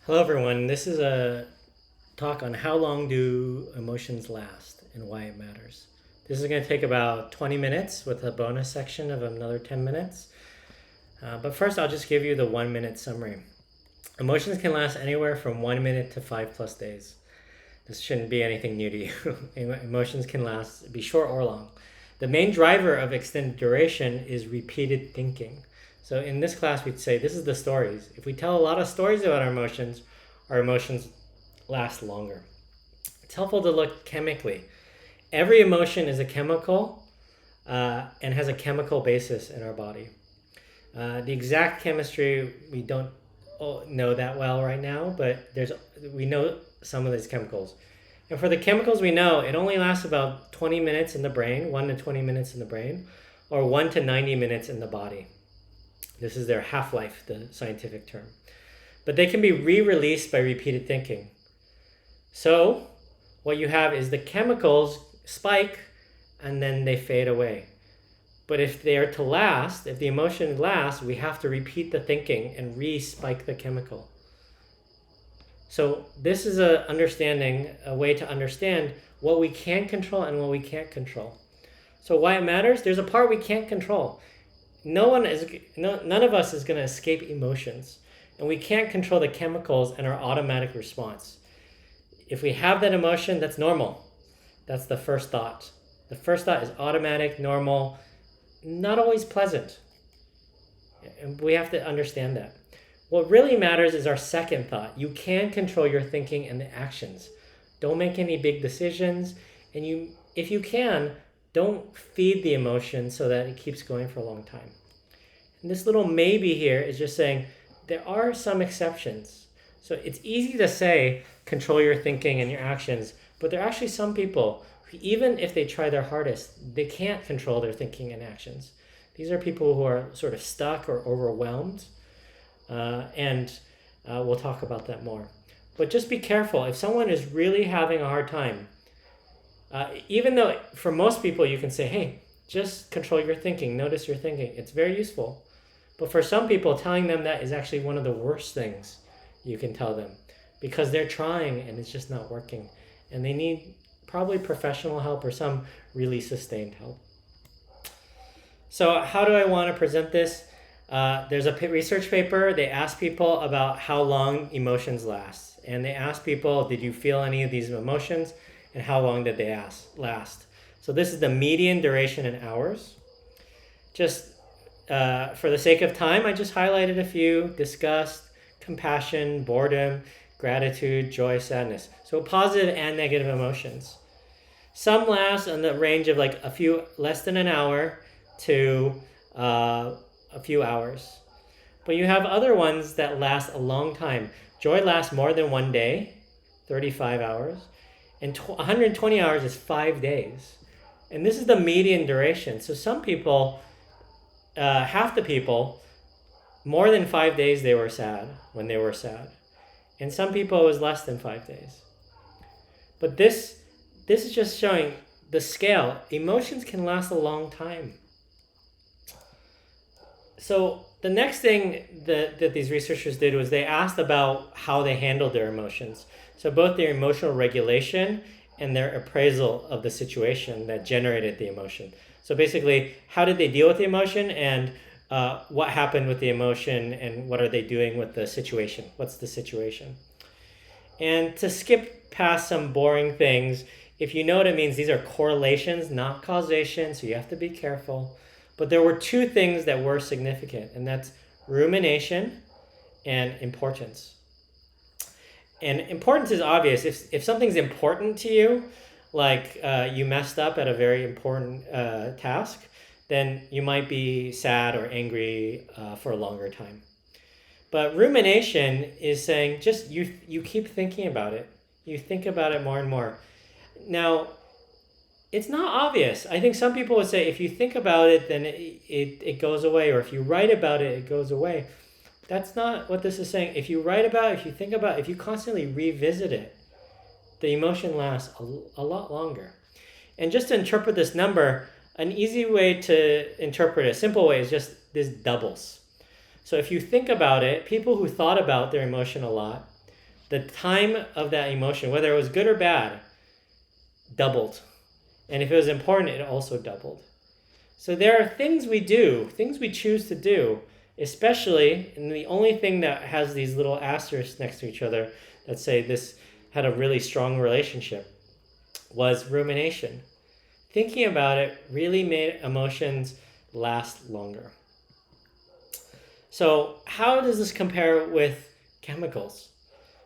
Hello, everyone. This is a talk on how long do emotions last and why it matters. This is going to take about 20 minutes with a bonus section of another 10 minutes. But first, I'll just give you the 1 minute summary. Emotions can last anywhere from 1 minute to 5+ days. This shouldn't be anything new to you. Emotions can be short or long. The main driver of extended duration is repeated thinking. So in this class, we'd say this is the stories. If we tell a lot of stories about our emotions last longer. It's helpful to look chemically. Every emotion is a chemical and has a chemical basis in our body. The exact chemistry we don't know that well right now, but we know some of these chemicals. And for the chemicals we know, it only lasts about 20 minutes in the brain, 1 to 20 minutes in the brain, or 1 to 90 minutes in the body. This is their half-life, the scientific term. But they can be re-released by repeated thinking. So what you have is the chemicals spike and then they fade away. But if they are to last, if the emotion lasts, we have to repeat the thinking and re-spike the chemical. So this is a way to understand what we can control and what we can't control. So why it matters? There's a part we can't control. None of us is going to escape emotions, and we can't control the chemicals and our automatic response. If we have that emotion, that's normal. That's the first thought. The first thought is automatic, normal, not always pleasant. And we have to understand that. What really matters is our second thought. You can control your thinking and the actions. Don't make any big decisions, and if you can, don't feed the emotion so that it keeps going for a long time. And this little maybe here is just saying there are some exceptions. So it's easy to say control your thinking and your actions, but there are actually some people who, even if they try their hardest, they can't control their thinking and actions. These are people who are sort of stuck or overwhelmed, and we'll talk about that more. But just be careful. If someone is really having a hard time, even though for most people you can say, hey, just control your thinking, notice your thinking. It's very useful. But for some people, telling them that is actually one of the worst things you can tell them, because they're trying and it's just not working. And they need probably professional help or some really sustained help. So how do I want to present this? There's a research paper. They asked people about how long emotions last. And they asked people, did you feel any of these emotions? And how long did they last? So this is the median duration in hours. Just for the sake of time, I just highlighted a few: disgust, compassion, boredom, gratitude, joy, sadness. So positive and negative emotions. Some last in the range of like less than an hour to a few hours. But you have other ones that last a long time. Joy lasts more than 1 day, 35 hours. And 120 hours is 5 days. And this is the median duration. So some people, half the people, more than 5 days they were sad when they were sad. And some people it was less than 5 days. But this is just showing the scale. Emotions can last a long time. So the next thing that these researchers did was they asked about how they handled their emotions. So both their emotional regulation and their appraisal of the situation that generated the emotion. So basically, how did they deal with the emotion, and what happened with the emotion, and what are they doing with the situation? What's the situation? And to skip past some boring things, if you know what it means, these are correlations, not causation, so you have to be careful. But there were two things that were significant, and that's rumination and importance. And importance is obvious. If something's important to you, like you messed up at a very important task, then you might be sad or angry for a longer time. But rumination is saying just you keep thinking about it. You think about it more and more. Now, it's not obvious. I think some people would say if you think about it, then it goes away. Or if you write about it, it goes away. That's not what this is saying. If you write about it, if you think about it, if you constantly revisit it, the emotion lasts a lot longer. And just to interpret this number, an easy way to interpret it, a simple way, is just this doubles. So if you think about it, people who thought about their emotion a lot the time of that emotion, whether it was good or bad, doubled. And if it was important, it also doubled. So there are things we do, things we choose to do, especially, and the only thing that has these little asterisks next to each other that say this had a really strong relationship, was rumination. Thinking about it really made emotions last longer. So how does this compare with chemicals?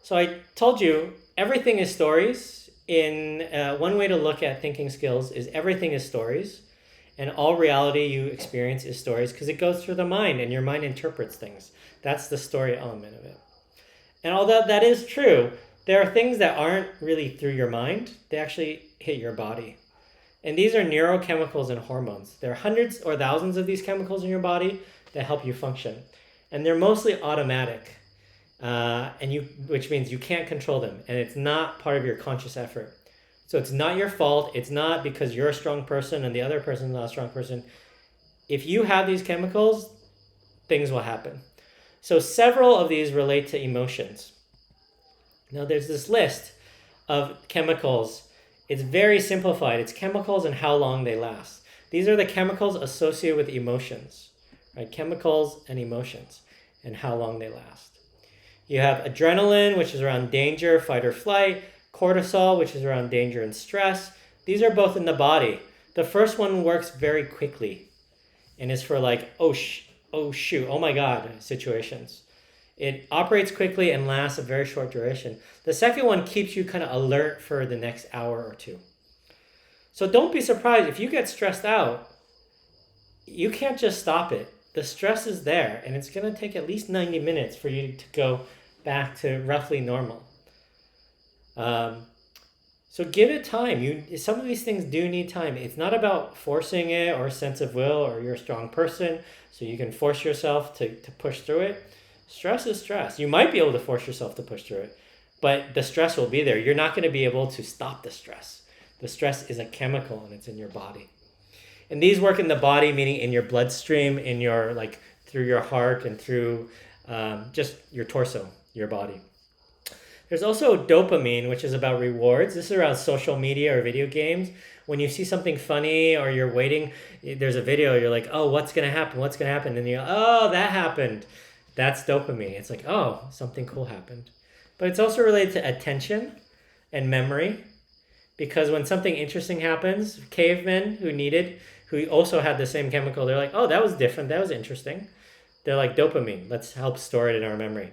So I told you everything is stories. One way to look at thinking skills is everything is stories, and all reality you experience is stories because it goes through the mind and your mind interprets things. That's the story element of it. And although that is true, there are things that aren't really through your mind. They actually hit your body. And these are neurochemicals and hormones. There are hundreds or thousands of these chemicals in your body that help you function. And they're mostly automatic, which means you can't control them. And it's not part of your conscious effort. So it's not your fault. It's not because you're a strong person and the other person is not a strong person. If you have these chemicals, things will happen. So several of these relate to emotions. Now there's this list of chemicals. It's very simplified. It's chemicals and how long they last. These are the chemicals associated with emotions, right? Chemicals and emotions and how long they last. You have adrenaline, which is around danger, fight or flight. Cortisol, which is around danger and stress. These are both in the body. The first one works very quickly and is for like, oh shoot, oh my God situations. It operates quickly and lasts a very short duration. The second one keeps you kind of alert for the next hour or two. So don't be surprised if you get stressed out. You can't just stop it. The stress is there, and it's going to take at least 90 minutes for you to go back to roughly normal. So give it time. Some of these things do need time. It's not about forcing it or a sense of will or you're a strong person, so you can force yourself to push through it. Stress is stress. You might be able to force yourself to push through it, but the stress will be there. You're not going to be able to stop the stress. The stress is a chemical and it's in your body. And these work in the body, meaning in your bloodstream, in your through your heart and through just your torso, your body. There's also dopamine, which is about rewards. This is around social media or video games. When you see something funny or you're waiting, there's a video, you're like, oh, what's going to happen? What's going to happen? And you're like, oh, that happened. That's dopamine. It's like, oh, something cool happened. But it's also related to attention and memory, because when something interesting happens, cavemen who also had the same chemical, they're like, oh, that was different. That was interesting. They're like dopamine. Let's help store it in our memory.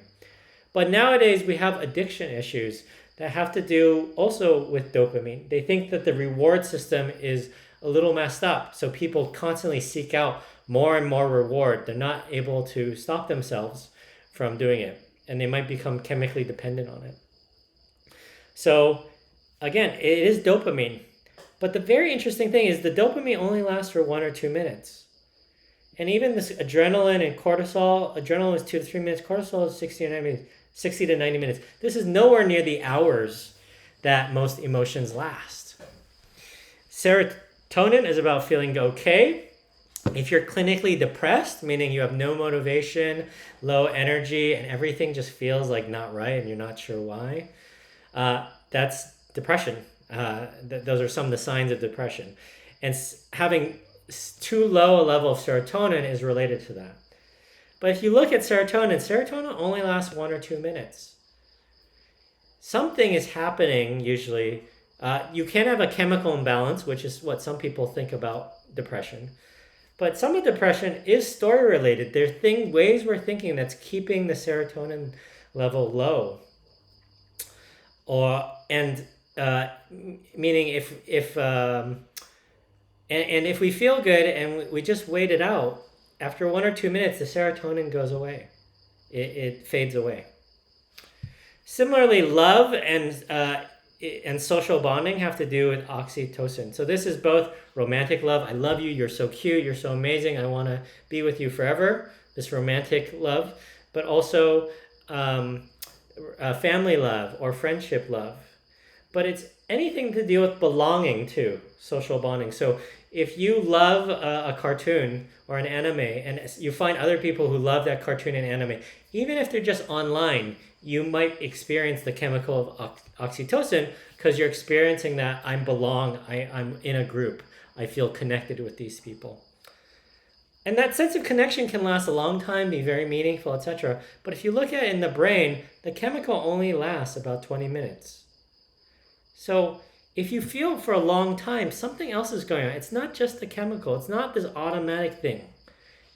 But nowadays we have addiction issues that have to do also with dopamine. They think that the reward system is a little messed up. So people constantly seek out more and more reward. They're not able to stop themselves from doing it. And they might become chemically dependent on it. So again, it is dopamine. But the very interesting thing is the dopamine only lasts for 1 or 2 minutes. And even this adrenaline and cortisol, adrenaline is 2 to 3 minutes, cortisol is 60 to 90 minutes. This is nowhere near the hours that most emotions last. Serotonin is about feeling okay. If you're clinically depressed, meaning you have no motivation, low energy, and everything just feels like not right and you're not sure why, that's depression. Those are some of the signs of depression. And having too low a level of serotonin is related to that. But if you look at serotonin only lasts 1 or 2 minutes. Something is happening usually. You can have a chemical imbalance, which is what some people think about depression. But some of depression is story related. There are ways we're thinking that's keeping the serotonin level low. Meaning if we feel good and we just wait it out, after 1 or 2 minutes, the serotonin goes away. It fades away. Similarly, love and social bonding have to do with oxytocin. So this is both romantic love. I love you. You're so cute. You're so amazing. I want to be with you forever. This romantic love, but also family love or friendship love. But it's anything to do with belonging too, social bonding. So if you love a cartoon or an anime and you find other people who love that cartoon and anime, even if they're just online, you might experience the chemical of oxytocin because you're experiencing that I'm in a group. I feel connected with these people. And that sense of connection can last a long time, be very meaningful, etc. But if you look at it in the brain, the chemical only lasts about 20 minutes. So if you feel for a long time, something else is going on. It's not just the chemical. It's not this automatic thing.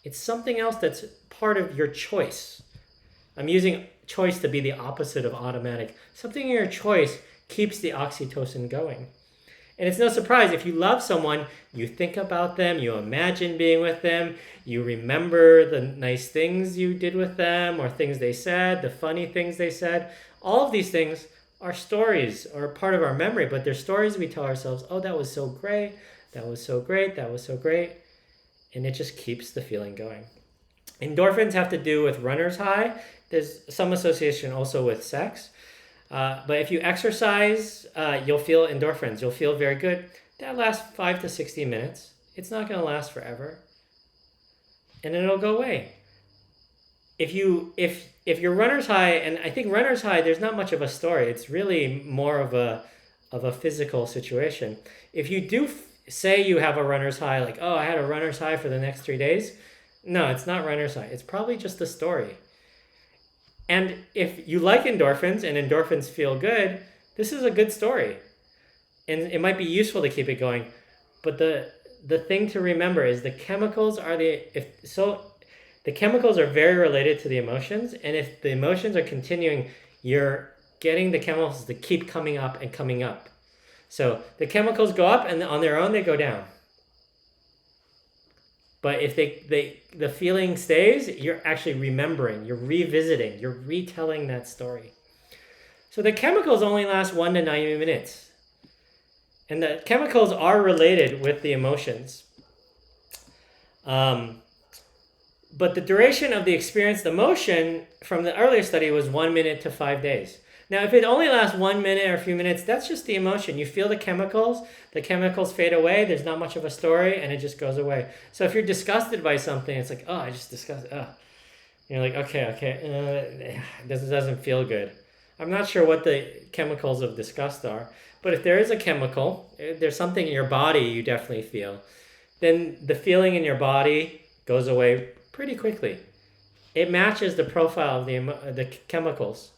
It's something else that's part of your choice. I'm using choice to be the opposite of automatic. Something in your choice keeps the oxytocin going. And it's no surprise, if you love someone, you think about them, you imagine being with them, you remember the nice things you did with them or things they said, the funny things they said. All of these things are stories or part of our memory, but they're stories we tell ourselves, oh, that was so great, that was so great, that was so great. And it just keeps the feeling going. Endorphins have to do with runner's high. There's some association also with sex. But if you exercise, you'll feel endorphins. You'll feel very good. That lasts 5 to 60 minutes. It's not going to last forever. And then it'll go away. If you're runner's high, and I think runner's high, there's not much of a story. It's really more of a physical situation. If you do say you have a runner's high, like, oh, I had a runner's high for the next 3 days. No, it's not runner's high. It's probably just a story. And if you like endorphins and endorphins feel good, this is a good story. And it might be useful to keep it going. But the thing to remember is the chemicals are the chemicals are very related to the emotions. And if the emotions are continuing, you're getting the chemicals to keep coming up and coming up. So the chemicals go up and on their own they go down. But if the feeling stays, you're actually remembering, you're revisiting, you're retelling that story. So the chemicals only last 1 to 90 minutes. And the chemicals are related with the emotions. But the duration of the experienced emotion from the earlier study was 1 minute to 5 days. Now, if it only lasts 1 minute or a few minutes, that's just the emotion. You feel the chemicals fade away, there's not much of a story, and it just goes away. So if you're disgusted by something, it's like, oh, I just disgusted, You're like, okay, this doesn't feel good. I'm not sure what the chemicals of disgust are, but if there is a chemical, there's something in your body you definitely feel, then the feeling in your body goes away pretty quickly. It matches the profile of the chemicals.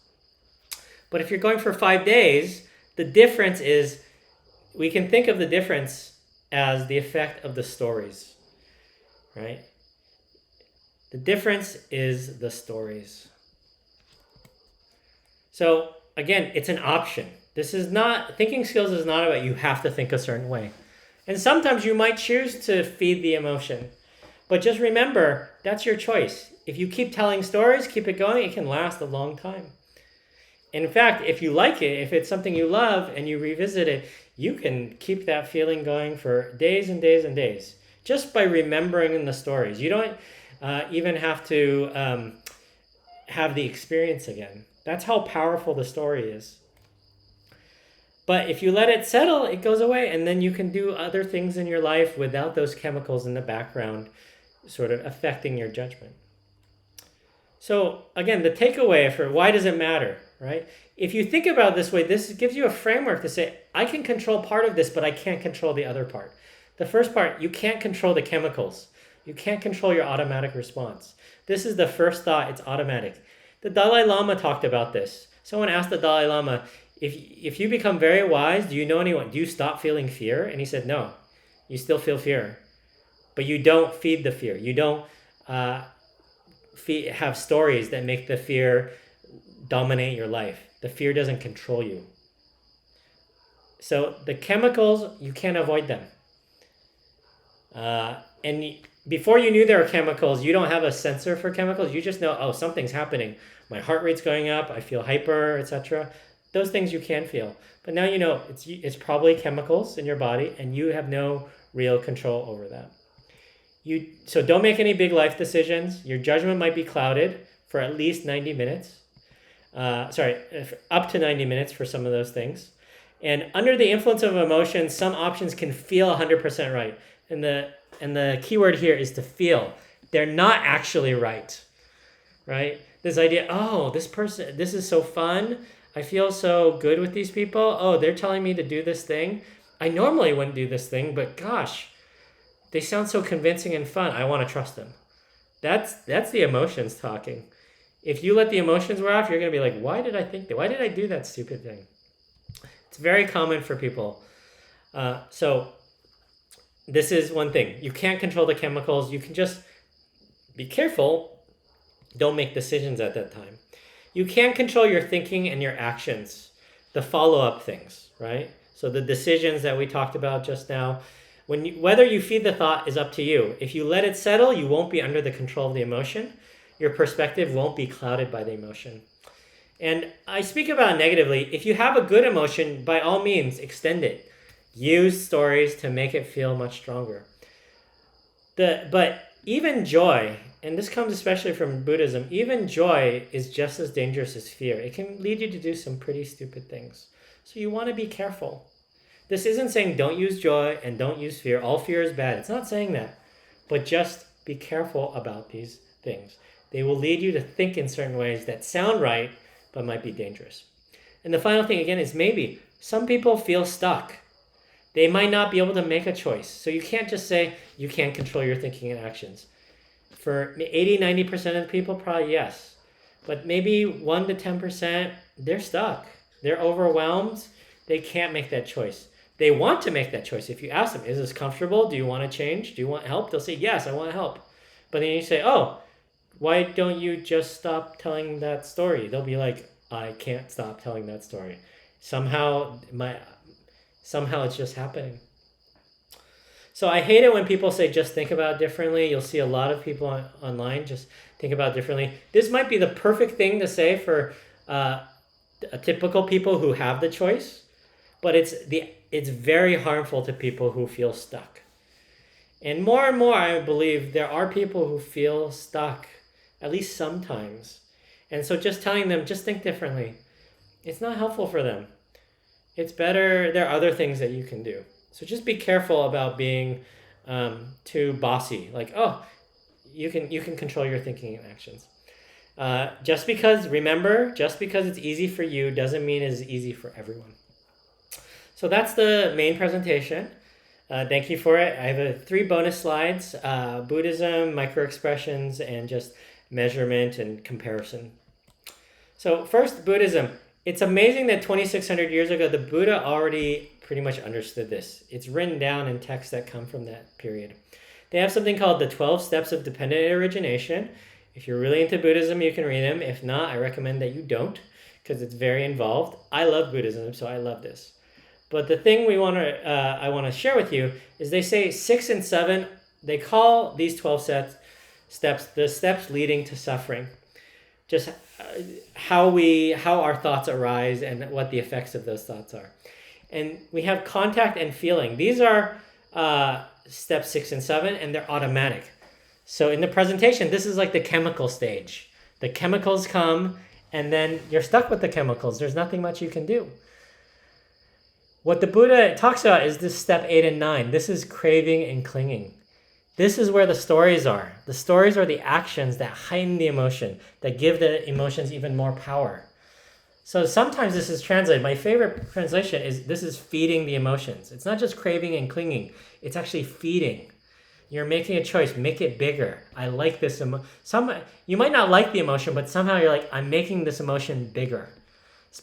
But if you're going for 5 days, the difference is, we can think of the difference as the effect of the stories, right? The difference is the stories. So again, it's an option. Thinking skills is not about you have to think a certain way. And sometimes you might choose to feed the emotion. But just remember, that's your choice. If you keep telling stories, keep it going, it can last a long time. In fact, if you like it, if it's something you love and you revisit it, you can keep that feeling going for days and days and days, just by remembering the stories. You don't even have to have the experience again. That's how powerful the story is. But if you let it settle, it goes away, and then you can do other things in your life without those chemicals in the background sort of affecting your judgment. So again, the takeaway for why does it matter, right? If you think about it this way, this gives you a framework to say, I can control part of this, but I can't control the other part. The first part, you can't control the chemicals. You can't control your automatic response. This is the first thought, it's automatic. The Dalai Lama talked about this. Someone asked the Dalai Lama, if you become very wise, do you know anyone? Do you stop feeling fear? And he said, no, you still feel fear. But you don't feed the fear. You don't have stories that make the fear dominate your life. The fear doesn't control you. So the chemicals, you can't avoid them. And before you knew there were chemicals, you don't have a sensor for chemicals. You just know, oh, something's happening. My heart rate's going up. I feel hyper, etc. Those things you can feel. But now you know it's probably chemicals in your body, and you have no real control over that. So don't make any big life decisions. Your judgment might be clouded for at least 90 minutes. Up to 90 minutes for some of those things. And under the influence of emotions, some options can feel 100% right. And the key word here is to feel. They're not actually right. Right? This idea, oh, this person, this is so fun. I feel so good with these people. Oh, they're telling me to do this thing. I normally wouldn't do this thing, but gosh, they sound so convincing and fun. I want to trust them. That's the emotions talking. If you let the emotions wear off, you're going to be like, why did I think that? Why did I do that stupid thing? It's very common for people. So this is one thing. You can't control the chemicals. You can just be careful. Don't make decisions at that time. You can't control your thinking and your actions, the follow-up things, right? So the decisions that we talked about just now, whether you feed the thought is up to you. If you let it settle, you won't be under the control of the emotion. Your perspective won't be clouded by the emotion. And I speak about negatively. If you have a good emotion, by all means, extend it. Use stories to make it feel much stronger. But even joy, and this comes especially from Buddhism, even joy is just as dangerous as fear. It can lead you to do some pretty stupid things. So you want to be careful. This isn't saying don't use joy and don't use fear. All fear is bad. It's not saying that. But just be careful about these things. They will lead you to think in certain ways that sound right, but might be dangerous. And the final thing, again, is maybe some people feel stuck. They might not be able to make a choice. So you can't just say you can't control your thinking and actions. For 80-90% of the people, probably yes. But maybe 1 to 10%, they're stuck. They're overwhelmed. They can't make that choice. They want to make that choice. If you ask them, is this comfortable? Do you want to change? Do you want help? They'll say, yes, I want help. But then you say, oh, why don't you just stop telling that story? They'll be like, I can't stop telling that story. Somehow it's just happening. So I hate it when people say just think about it differently. You'll see a lot of people online just think about it differently. This might be the perfect thing to say for a typical people who have the choice, but it's very harmful to people who feel stuck. And more, I believe there are people who feel stuck, at least sometimes. And so just telling them, just think differently, it's not helpful for them. It's better, there are other things that you can do. So just be careful about being too bossy. Like, oh, you can control your thinking and actions. Just because it's easy for you doesn't mean it's easy for everyone. So that's the main presentation. Thank you for it. I have 3 bonus slides, Buddhism, microexpressions, and just measurement and comparison. So first, Buddhism. It's amazing that 2,600 years ago, the Buddha already pretty much understood this. It's written down in texts that come from that period. They have something called the 12 Steps of Dependent Origination. If you're really into Buddhism, you can read them. If not, I recommend that you don't, because it's very involved. I love Buddhism, so I love this. But the thing I want to share with you is they say 6 and 7, they call these 12 steps the steps leading to suffering. Just how our thoughts arise and what the effects of those thoughts are. And we have contact and feeling. These are steps 6 and 7, and they're automatic. So in the presentation, this is like the chemical stage. The chemicals come, and then you're stuck with the chemicals. There's nothing much you can do. What the Buddha talks about is this step 8 and 9. This is craving and clinging. This is where the stories are. The stories are the actions that heighten the emotion, that give the emotions even more power. So sometimes this is translated. My favorite translation is this is feeding the emotions. It's not just craving and clinging. It's actually feeding. You're making a choice. Make it bigger. I like this emotion. You might not like the emotion, but somehow you're like, I'm making this emotion bigger.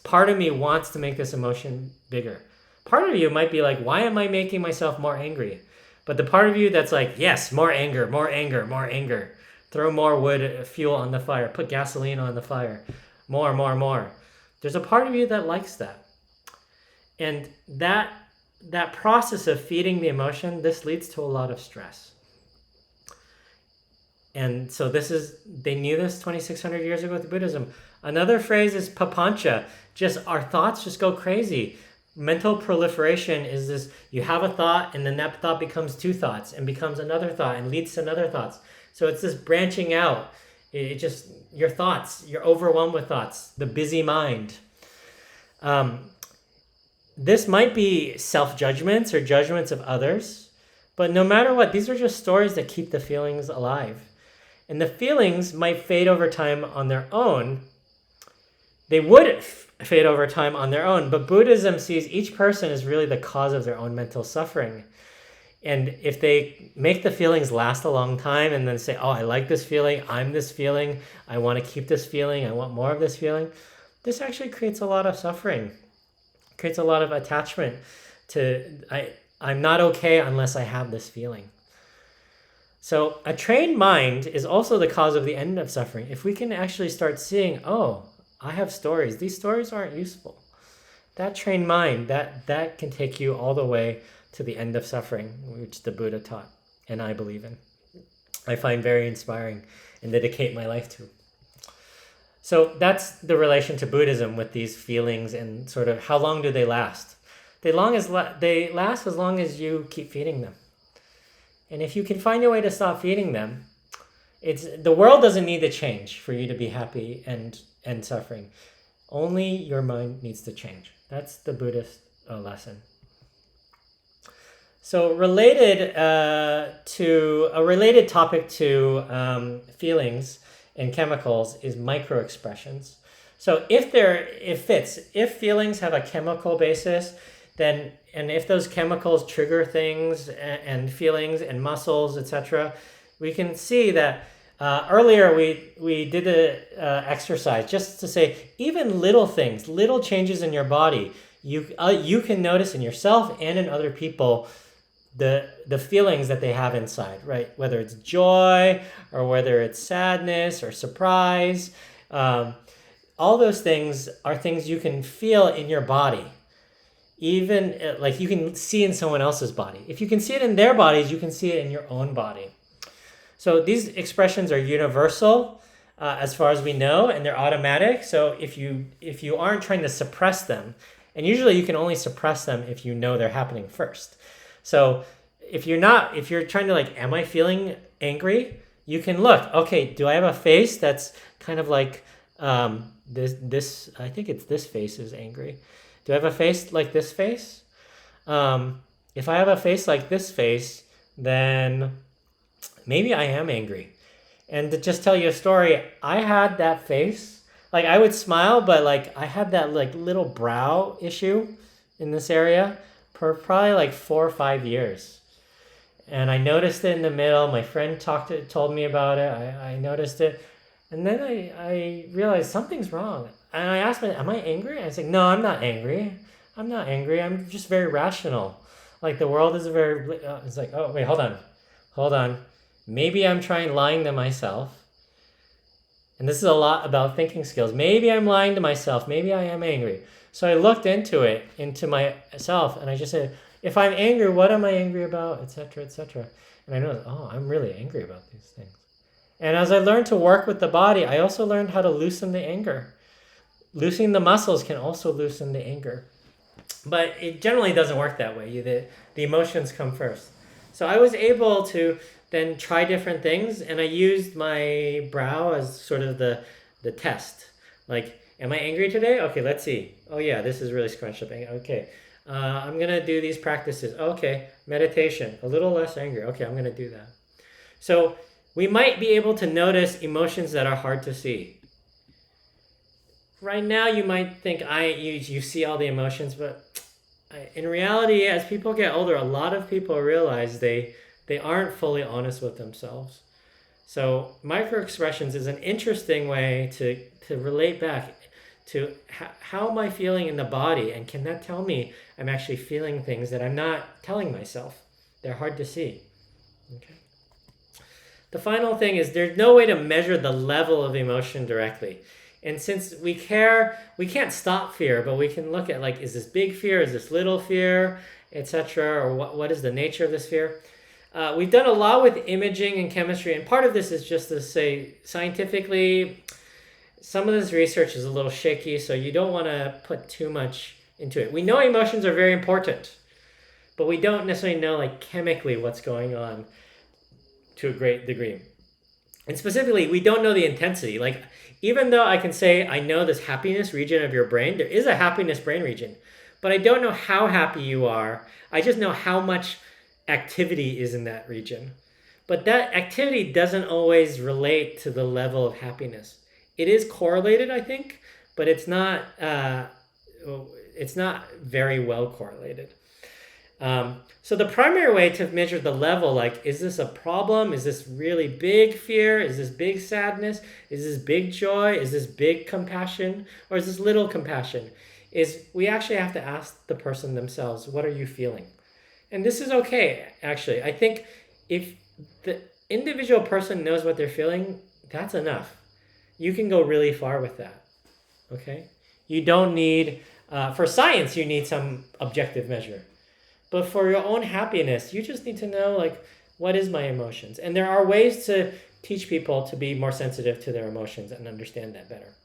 Part of me wants to make this emotion bigger. Part of you might be like, why am I making myself more angry? But the part of you that's like, yes, more anger, more anger, more anger. Throw more wood, fuel on the fire. Put gasoline on the fire. More. There's a part of you that likes that. And that process of feeding the emotion, this leads to a lot of stress. And so they knew this 2,600 years ago with Buddhism. Another phrase is papancha. Just our thoughts just go crazy. Mental proliferation is this, you have a thought and then that thought becomes 2 thoughts and becomes another thought and leads to another thoughts. So it's this branching out. It just, your thoughts, you're overwhelmed with thoughts, the busy mind. This might be self-judgments or judgments of others, But no matter what, these are just stories that keep the feelings alive. And the feelings might fade over time on their own. They would fade over time on their own, but Buddhism sees each person as really the cause of their own mental suffering. And if they make the feelings last a long time and then say, oh, I like this feeling, I'm this feeling, I want to keep this feeling, I want more of this feeling, this actually creates a lot of suffering, creates a lot of attachment to, I'm not okay unless I have this feeling. So a trained mind is also the cause of the end of suffering. If we can actually start seeing, oh, I have stories, these stories aren't useful. That trained mind, that can take you all the way to the end of suffering, which the Buddha taught, and I believe in. I find very inspiring and dedicate my life to. So that's the relation to Buddhism with these feelings and sort of how long do they last? They last as long as you keep feeding them. And if you can find a way to stop feeding them, the world doesn't need to change for you to be happy and suffering. Only your mind needs to change. That's the Buddhist lesson. So related topic to feelings and chemicals is microexpressions. So if feelings have a chemical basis, then and if those chemicals trigger things and feelings and muscles, etc., we can see that earlier we did an exercise just to say even little things, little changes in your body, you can notice in yourself and in other people the feelings that they have inside, right? Whether it's joy or whether it's sadness or surprise, all those things are things you can feel in your body. Even like you can see in someone else's body. If you can see it in their bodies, you can see it in your own body. So these expressions are universal as far as we know, and they're automatic. So if you aren't trying to suppress them, and usually you can only suppress them if you know they're happening first. So if you're trying to like, am I feeling angry? You can look, okay, do I have a face that's kind of like this, I think it's this face is angry. Do I have a face like this face? If I have a face like this face, then maybe I am angry. And to just tell you a story, I had that face. Like I would smile, but like I had that like little brow issue in this area for probably like 4 or 5 years. And I noticed it in the middle. My friend told me about it. I noticed it. And then I realized something's wrong. And I asked myself, am I angry? And I said, no, I'm not angry. I'm not angry. I'm just very rational. Like the world is it's like, oh, wait, hold on. Maybe I'm lying to myself. And this is a lot about thinking skills. Maybe I'm lying to myself. Maybe I am angry. So I looked into myself, and I just said, if I'm angry, what am I angry about, etc., etc. And I noticed, oh, I'm really angry about these things. And as I learned to work with the body, I also learned how to loosen the anger. Loosening the muscles can also loosen the anger. But it generally doesn't work that way. The emotions come first. So I was able to then try different things, and I used my brow as sort of the test. Like, am I angry today? Okay, let's see. Oh yeah, this is really scrunched up. Okay, I'm going to do these practices. Okay, meditation, a little less angry. Okay, I'm going to do that. So we might be able to notice emotions that are hard to see. Right now, you might think you see all the emotions, but in reality, as people get older, a lot of people realize they aren't fully honest with themselves. So microexpressions is an interesting way to relate back to how am I feeling in the body, and can that tell me I'm actually feeling things that I'm not telling myself? They're hard to see. Okay. The final thing is there's no way to measure the level of emotion directly. And since we can't stop fear, but we can look at like, is this big fear, is this little fear, etc., or what is the nature of this fear? We've done a lot with imaging and chemistry, and part of this is just to say scientifically, some of this research is a little shaky, so you don't want to put too much into it. We know emotions are very important, but we don't necessarily know like chemically what's going on to a great degree. And specifically, we don't know the intensity. Like, even though I can say I know this happiness region of your brain, there is a happiness brain region, but I don't know how happy you are. I just know how much activity is in that region. But that activity doesn't always relate to the level of happiness. It is correlated, I think, but it's not very well correlated. So the primary way to measure the level, like, is this a problem? Is this really big fear? Is this big sadness? Is this big joy? Is this big compassion? Or is this little compassion? Is we actually have to ask the person themselves, what are you feeling? And this is okay, actually. I think if the individual person knows what they're feeling, that's enough. You can go really far with that, okay? You don't need, for science, you need some objective measure. But for your own happiness, you just need to know, like, what is my emotions? And there are ways to teach people to be more sensitive to their emotions and understand that better.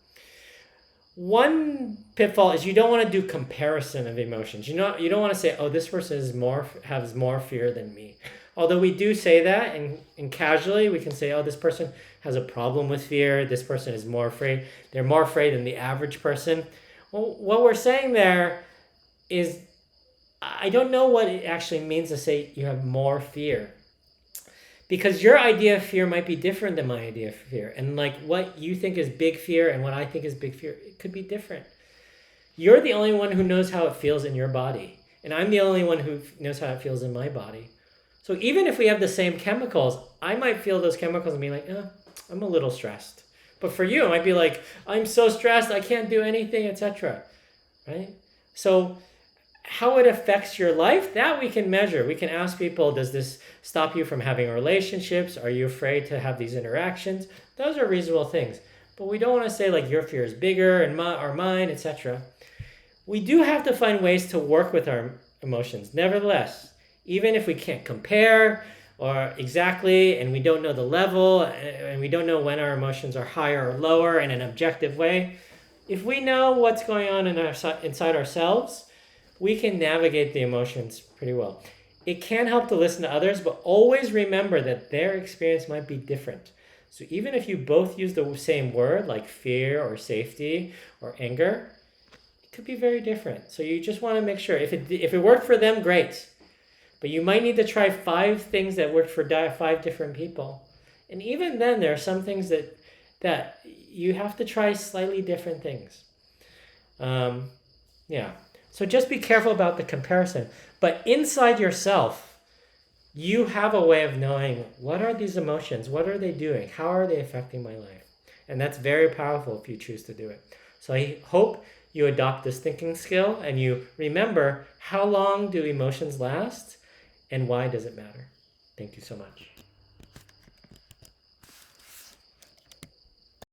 One pitfall is you don't want to do comparison of emotions. You don't want to say, oh, this person has more fear than me. Although we do say that, and casually we can say, oh, this person has a problem with fear. This person is more afraid. They're more afraid than the average person. Well, what we're saying there is, I don't know what it actually means to say you have more fear. Because your idea of fear might be different than my idea of fear. And like what you think is big fear and what I think is big fear, it could be different. You're the only one who knows how it feels in your body. And I'm the only one who knows how it feels in my body. So even if we have the same chemicals, I might feel those chemicals and be like, I'm a little stressed. But for you, it might be like, I'm so stressed, I can't do anything, etc. Right? So how it affects your life, that we can measure. We can ask people, does this stop you from having relationships? Are you afraid to have these interactions? Those are reasonable things. But we don't want to say like your fear is bigger and mine, etc. We do have to find ways to work with our emotions. Nevertheless, even if we can't compare or exactly, and we don't know the level, and we don't know when our emotions are higher or lower in an objective way, if we know what's going on inside ourselves, we can navigate the emotions pretty well. It can help to listen to others, but always remember that their experience might be different. So even if you both use the same word, like fear or safety or anger, it could be very different. So you just want to make sure. If it worked for them, great. But you might need to try 5 things that worked for 5 different people. And even then, there are some things that you have to try slightly different things. Yeah. So just be careful about the comparison. But inside yourself, you have a way of knowing, what are these emotions? What are they doing? How are they affecting my life? And that's very powerful if you choose to do it. So I hope you adopt this thinking skill and you remember, how long do emotions last and why does it matter? Thank you so much.